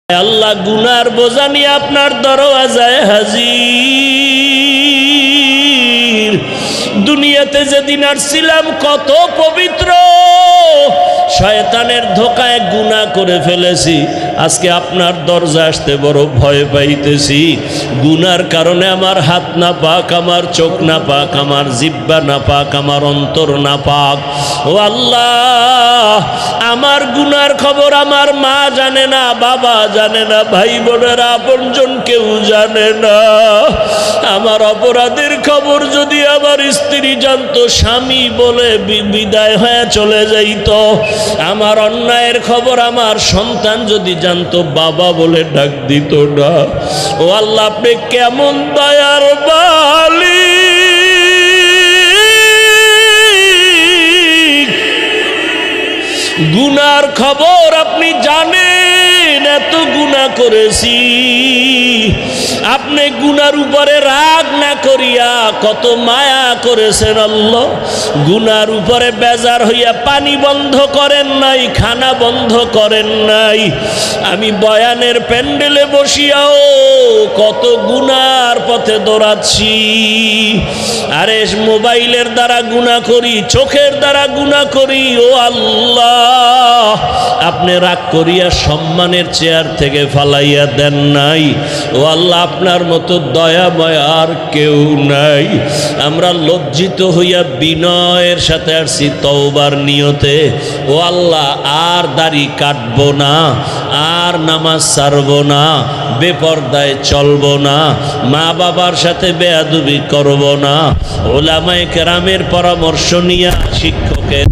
আল্লাহ গুনার বোঝা নিয়ে আপনার দরওয়াজায় হাজির। দুনিয়াতে যেদিন আসছিলাম কত পবিত্র, শয়তানের ধোকায় গুনাহ করে ফেলেছি। আজকে আপনার দরজা আসতে বড় ভয় পাইতেছি। গুনার কারণে আমার হাত না পাক, আমার চোখ না পাক, আমার জিহ্বা না পাক, আমার অন্তর না পাক। ও আল্লাহ, আমার গুনার খবর আমার মা জানে না, বাবা জানে না, ভাই বোনেরা আপনজন কেউ জানে না। আমার অপরাধের খবর যদি আমার স্ত্রী জানতো, স্বামী বলে বিদায় হয়ে চলে যাইত। আমার অন্যায়ের খবর আমার সন্তান যদি জানতো, বাবা বলে ডাক দিত না। ও আল্লাহ, আপনি কেমন দয়ার মালিক! গুনার খবর আপনি জানেন, এত গুনাহ করেছি। আপনি গুনার উপরে রাগ না করিয়া কত মায়া করেছেন আল্লাহ। গুনার উপরে বেজার হইয়া পানি বন্ধ করেন নাই, খানা বন্ধ করেন নাই। আমি বয়ানের প্যান্ডেলে বসিয়াও কত গুনার পথে দৌড়াচ্ছি। আরে মোবাইলের দ্বারা গুনাহ করি, চোখের দ্বারা গুনাহ করি। ও আল্লাহ, আপনি রাগ করিয়া সম্মানের চেয়ার থেকে ফালাইয়া দেন নাই। ও আল্লাহ, আপনার মতো দয়াময় আর কেউ নাই। আমরা লজ্জিত হইয়া বিনয়ের সাথে আসছি তওবার নিয়তে। ও আল্লাহ, আর দাড়ি কাটবো না, আর নামাজ ছাড়বো না, বেপরদায় চলবো না, মা বাবার সাথে বেয়াদবি করব না। ওলামায়ে কেরামের পরামর্শ নিয়া, শিক্ষকের